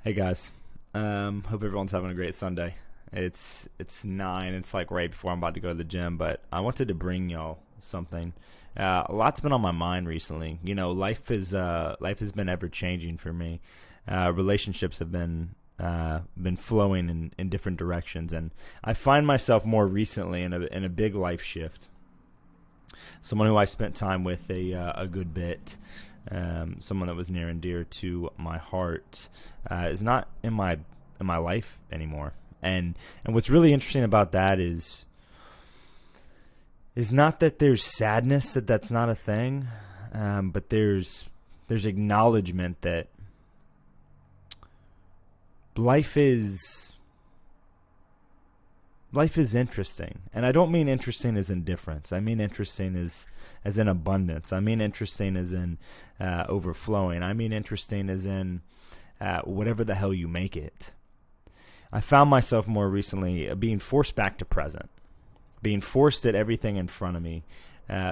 Hey guys, hope everyone's having a great Sunday. It's 9. It's like right before I'm about to go to the gym, but I wanted to bring y'all something. A lot's been on my mind recently. You know, life has been ever changing for me. Relationships have been flowing in different directions, and I find myself more recently in a big life shift. Someone who I spent time with a good bit. Someone that was near and dear to my heart is not in my life anymore. And what's really interesting about that is not that there's sadness that that's not a thing, but there's acknowledgement that life is interesting. And I don't mean interesting as indifference. I mean interesting as in abundance. I mean interesting as in overflowing. I mean interesting as in whatever the hell you make it. I found myself more recently being forced back to present, being forced at everything in front of me,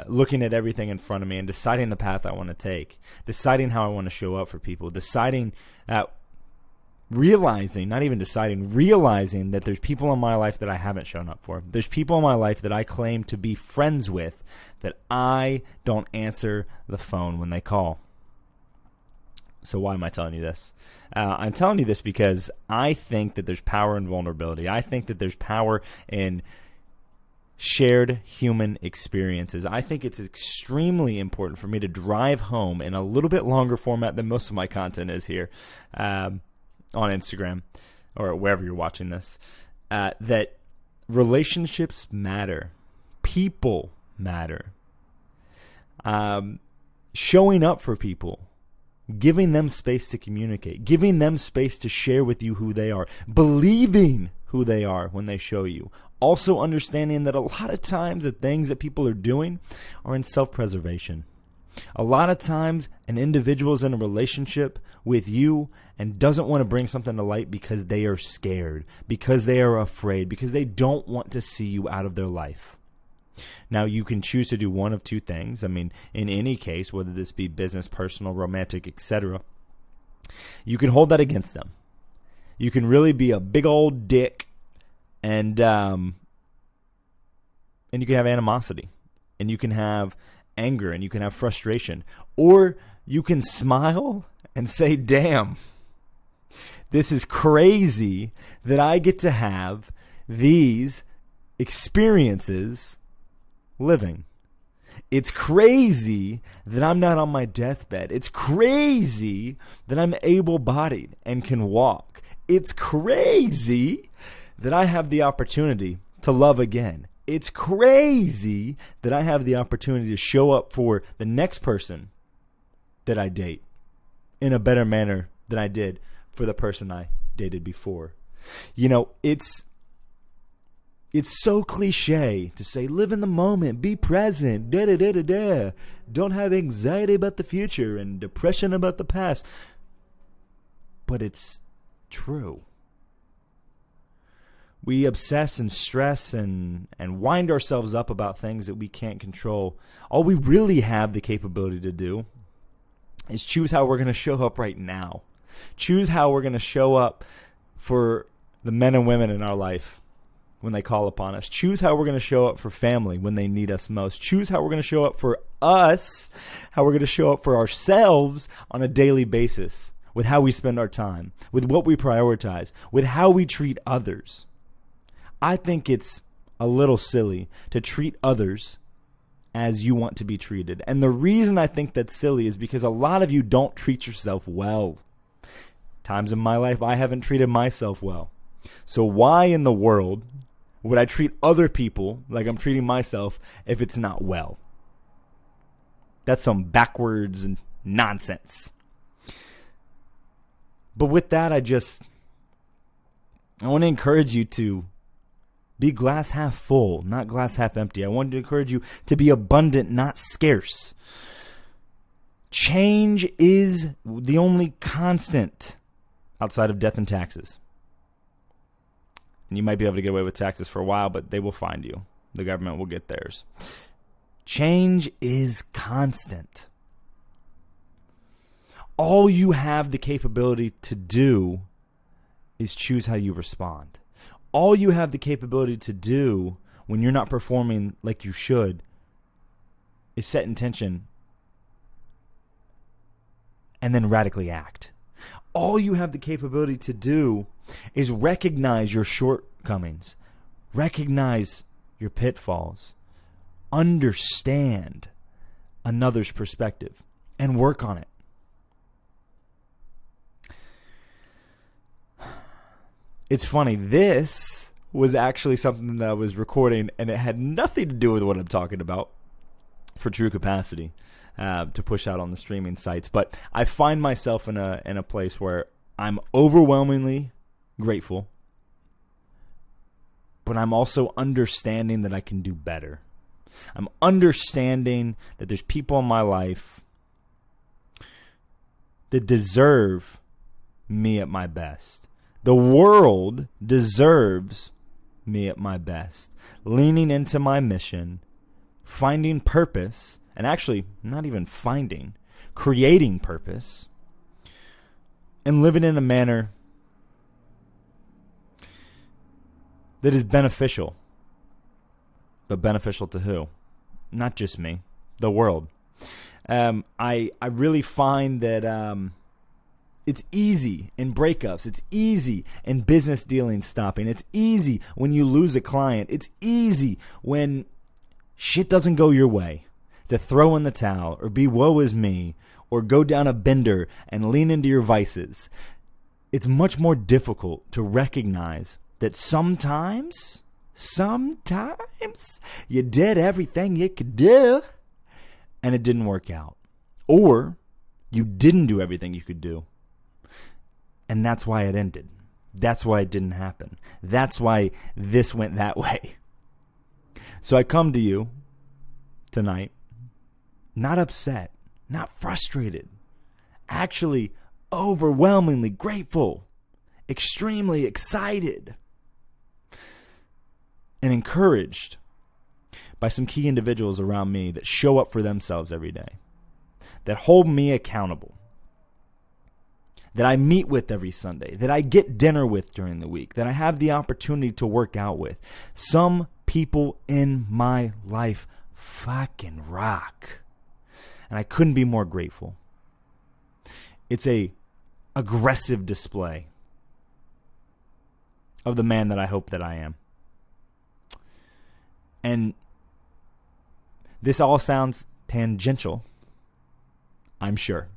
looking at everything in front of me and deciding the path I want to take, deciding how I want to show up for people, realizing that there's people in my life that I haven't shown up for. There's people in my life that I claim to be friends with that I don't answer the phone when they call. So why am I telling you this? I'm telling you this because I think that there's power in vulnerability. I think that there's power in shared human experiences. I think it's extremely important for me to drive home in a little bit longer format than most of my content is here on Instagram or wherever you're watching this, that relationships matter. People matter. Showing up for people. Giving them space to communicate, giving them space to share with you who they are, believing who they are when they show you. Also understanding that a lot of times the things that people are doing are in self-preservation. A lot of times an individual is in a relationship with you and doesn't want to bring something to light because they are scared, because they are afraid, because they don't want to see you out of their life. Now, you can choose to do one of two things. I mean, in any case, whether this be business, personal, romantic, etc., you can hold that against them. You can really be a big old dick and you can have animosity, and you can have anger, and you can have frustration. Or you can smile and say, damn, this is crazy that I get to have these experiences living. It's crazy that I'm not on my deathbed. It's crazy that I'm able-bodied and can walk. It's crazy that I have the opportunity to love again. It's crazy that I have the opportunity to show up for the next person that I date in a better manner than I did for the person I dated before. You know, it's so cliche to say, live in the moment, be present, da-da-da-da-da. Don't have anxiety about the future and depression about the past. But it's true. We obsess and stress and wind ourselves up about things that we can't control. All we really have the capability to do is choose how we're going to show up right now. Choose how we're going to show up for the men and women in our life when they call upon us. Choose how we're going to show up for family when they need us most. Choose how we're going to show up for us, how we're going to show up for ourselves on a daily basis, with how we spend our time, with what we prioritize, with how we treat others. I think it's a little silly to treat others as you want to be treated. And the reason I think that's silly is because a lot of you don't treat yourself well. Times in my life I haven't treated myself well. So why in the world would I treat other people like I'm treating myself if it's not well? That's some backwards nonsense. But with that, I want to encourage you to be glass half full, not glass half empty. I want to encourage you to be abundant, not scarce. Change is the only constant outside of death and taxes. And you might be able to get away with taxes for a while, but they will find you. The government will get theirs. Change is constant. All you have the capability to do is choose how you respond. All you have the capability to do when you're not performing like you should is set intention and then radically act. All you have the capability to do is recognize your shortcomings, recognize your pitfalls, understand another's perspective, and work on it. It's funny, this was actually something that I was recording, and it had nothing to do with what I'm talking about for True Capacity to push out on the streaming sites. But I find myself in a place where I'm overwhelmingly grateful, but I'm also understanding that I can do better. I'm understanding that there's people in my life that deserve me at my best. The world deserves me at my best. Leaning into my mission, finding purpose, and actually not even finding, creating purpose, and living in a manner that is beneficial. But beneficial to who? Not just me, the world. I really find that it's easy in breakups. It's easy in business dealings stopping. It's easy when you lose a client. It's easy when shit doesn't go your way to throw in the towel or be woe is me or go down a bender and lean into your vices. It's much more difficult to recognize that sometimes you did everything you could do and it didn't work out. Or you didn't do everything you could do. And that's why it ended. That's why it didn't happen. That's why this went that way. So I come to you tonight, not upset, not frustrated, actually overwhelmingly grateful, extremely excited, and encouraged by some key individuals around me that show up for themselves every day, that hold me accountable, that I meet with every Sunday, that I get dinner with during the week, that I have the opportunity to work out with. Some people in my life fucking rock. And I couldn't be more grateful. It's a aggressive display of the man that I hope that I am. And this all sounds tangential, I'm sure.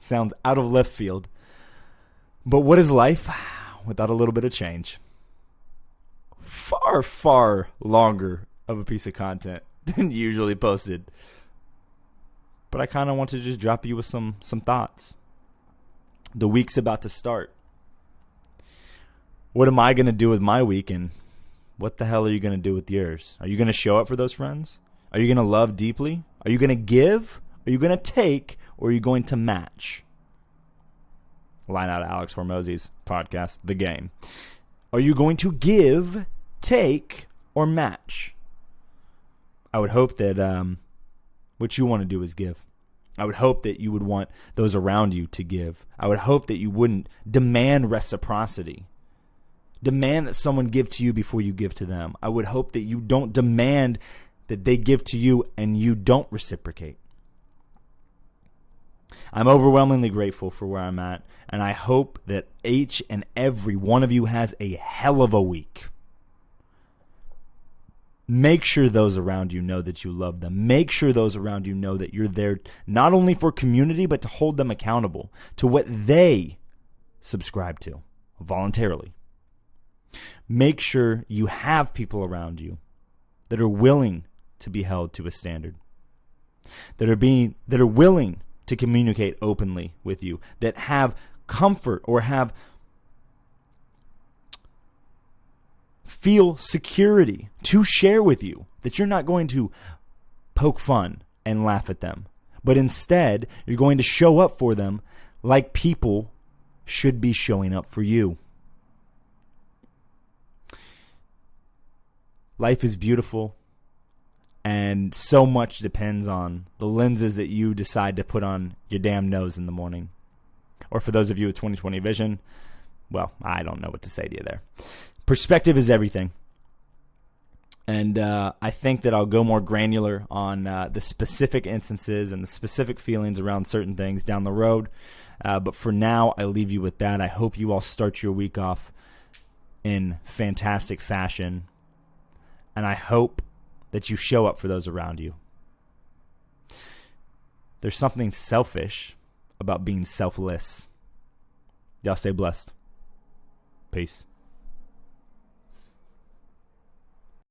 Sounds out of left field. But what is life without a little bit of change? Far, far longer of a piece of content than usually posted. But I kind of want to just drop you with some thoughts. The week's about to start. What am I going to do with my week, and what the hell are you going to do with yours? Are you going to show up for those friends? Are you going to love deeply? Are you going to give? Are you going to take? Or are you going to match? Line out of Alex Hormozzi's podcast, The Game. Are you going to give, take, or match? I would hope that what you want to do is give. I would hope that you would want those around you to give. I would hope that you wouldn't demand reciprocity. Demand that someone give to you before you give to them. I would hope that you don't demand that they give to you and you don't reciprocate. I'm overwhelmingly grateful for where I'm at, and I hope that each and every one of you has a hell of a week. Make sure those around you know that you love them. Make sure those around you know that you're there not only for community, but to hold them accountable to what they subscribe to voluntarily. Make sure you have people around you that are willing to be held to a standard, that are willing to communicate openly with you, that have comfort or feel security to share with you, that you're not going to poke fun and laugh at them, but instead you're going to show up for them like people should be showing up for you. Life is beautiful, and so much depends on the lenses that you decide to put on your damn nose in the morning. Or for those of you with 20/20 vision, well, I don't know what to say to you there. Perspective is everything. And I think that I'll go more granular on the specific instances and the specific feelings around certain things down the road. But for now, I leave you with that. I hope you all start your week off in fantastic fashion. And I hope that you show up for those around you. There's something selfish about being selfless. Y'all stay blessed. Peace.